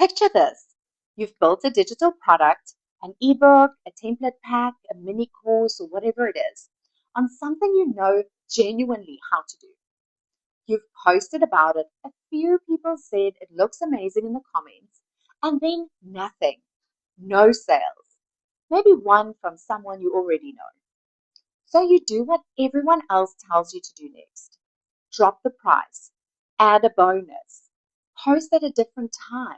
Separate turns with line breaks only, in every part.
Picture this. You've built a digital product, an ebook, a template pack, a mini course, or whatever it is, on something you know genuinely how to do. You've posted about it. A few people said it looks amazing in the comments, and then nothing. No sales. Maybe one from someone you already know. So you do what everyone else tells you to do next. Drop the price. Add a bonus. Post at a different time.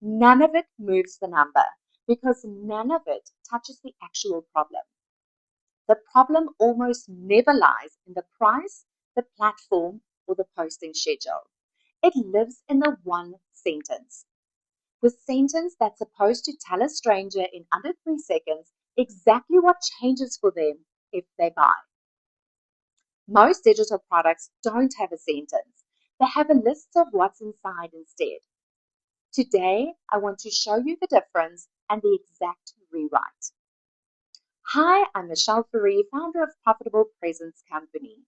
None of it moves the number because none of it touches the actual problem. The problem almost never lies in the price, the platform, or the posting schedule. It lives in the one sentence. The sentence that's supposed to tell a stranger in under 3 seconds exactly what changes for them if they buy. Most digital products don't have a sentence. They have a list of what's inside instead. Today, I want to show you the difference and the exact rewrite. Hi, I'm Michelle Ferry, founder of Profitable Presence Company.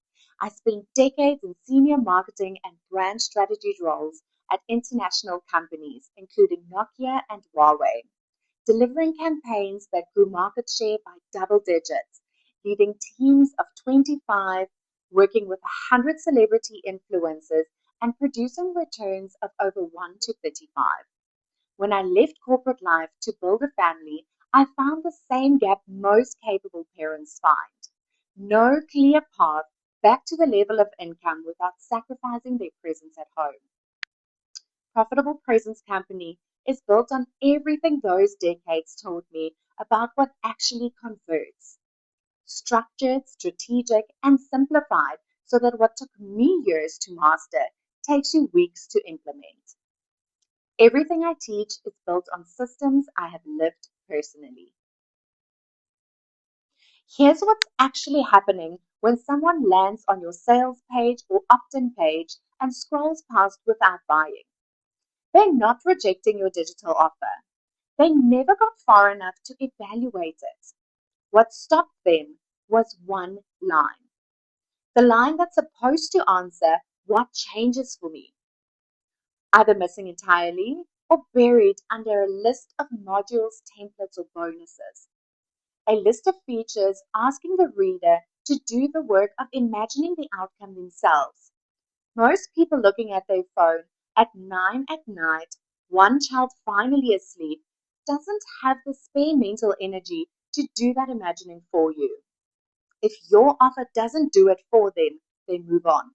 I spent decades in senior marketing and brand strategy roles at international companies, including Nokia and Huawei, delivering campaigns that grew market share by double digits, leading teams of 25, working with 100 celebrity influencers, and producing returns of over 1 to 35. When I left corporate life to build a family, I found the same gap most capable parents find. No clear path back to the level of income without sacrificing their presence at home. Profitable Presence Company is built on everything those decades taught me about what actually converts. Structured, strategic, and simplified so that what took me years to master takes you weeks to implement. Everything I teach is built on systems I have lived personally. Here's what's actually happening when someone lands on your sales page or opt-in page and scrolls past without buying. They're not rejecting your digital offer. They never got far enough to evaluate it. What stopped them was one line. The line that's supposed to answer what changes for me, either missing entirely or buried under a list of modules, templates, or bonuses. A list of features asking the reader to do the work of imagining the outcome themselves. Most people looking at their phone at 9 at night, one child finally asleep, doesn't have the spare mental energy to do that imagining for you. If your offer doesn't do it for them, then move on.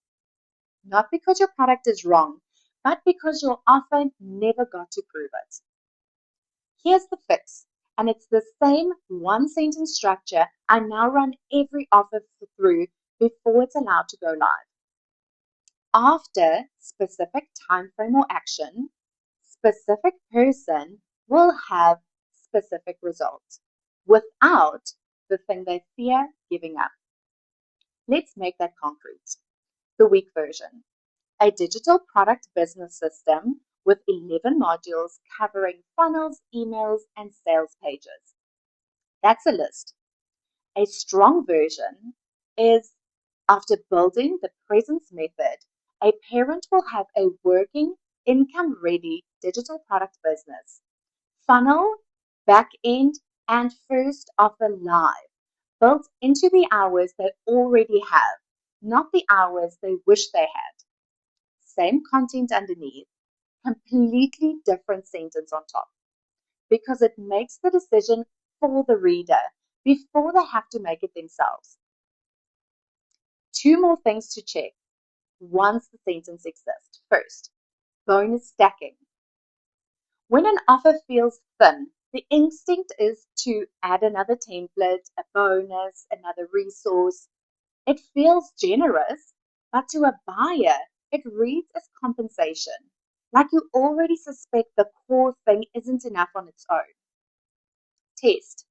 Not because your product is wrong, but because your offer never got to prove it. Here's the fix, and it's the same one sentence structure I now run every offer through before it's allowed to go live. After specific time frame or action, specific person will have specific results without the thing they fear giving up. Let's make that concrete. The weak version. A digital product business system with 11 modules covering funnels, emails, and sales pages. That's a list. A strong version is after building the presence method, a parent will have a working, income-ready digital product business. Funnel, back end, and first offer live, built into the hours they already have, not the hours they wish they had. Same content underneath, completely different sentence on top, because it makes the decision for the reader before they have to make it themselves. Two more things to check once the sentence exists. First, bonus stacking. When an offer feels thin, the instinct is to add another template, a bonus, another resource. It feels generous, but to a buyer, it reads as compensation, like you already suspect the core thing isn't enough on its own. Test.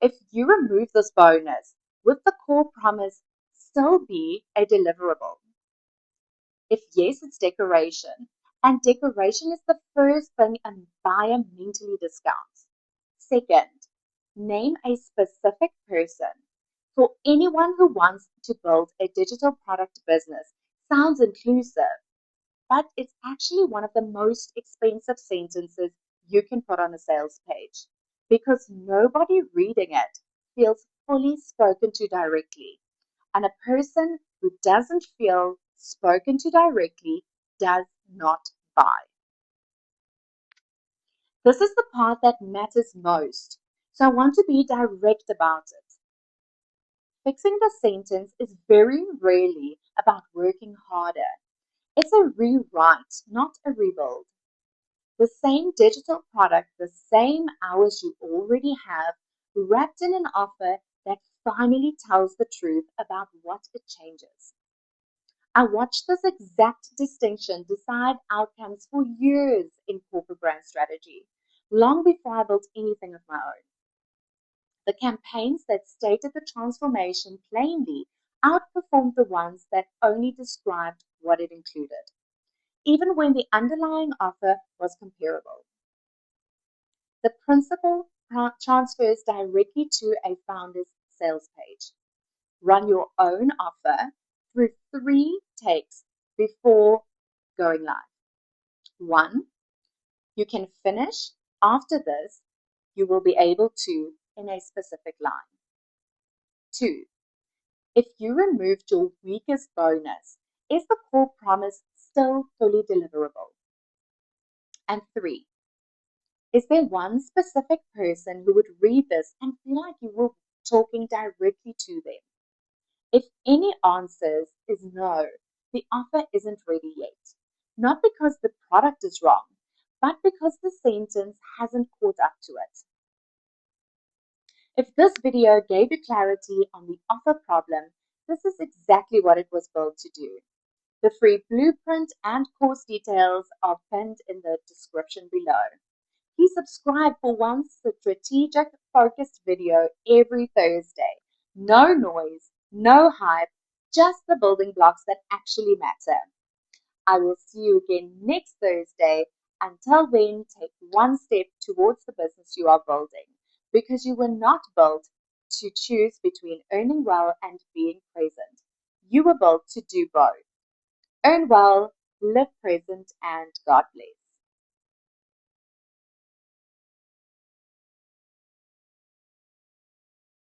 If you remove this bonus, would the core promise still be a deliverable? If yes, it's decoration. And decoration is the first thing a buyer mentally discounts. Second, name a specific person. For anyone who wants to build a digital product business, sounds inclusive. but it's actually one of the most expensive sentences you can put on a sales page because nobody reading it feels fully spoken to directly. And a person who doesn't feel spoken to directly does not buy. This is the part that matters most. So I want to be direct about it. Fixing the sentence is very rarely about working harder. It's a rewrite, not a rebuild. The same digital product, the same hours you already have, wrapped in an offer that finally tells the truth about what it changes. I watched this exact distinction decide outcomes for years in corporate brand strategy, long before I built anything of my own. The campaigns that stated the transformation plainly outperformed the ones that only described what it included, even when the underlying offer was comparable. The principle transfers directly to a founder's sales page. Run your own offer through 3 takes before going live. 1, you can finish after this, you will be able to in a specific line. 2, if you removed your weakest bonus, is the core promise still fully deliverable? And 3, is there one specific person who would read this and feel like you were talking directly to them? If any answers is no, the offer isn't ready yet. Not because the product is wrong, but because the sentence hasn't caught up to it. If this video gave you clarity on the offer problem, this is exactly what it was built to do. The free blueprint and course details are pinned in the description below. Please subscribe for one strategic focused video every Thursday. No noise, no hype, just the building blocks that actually matter. I will see you again next Thursday. Until then, take one step towards the business you are building because you were not built to choose between earning well and being present. You were built to do both. Earn well, live present, and God bless.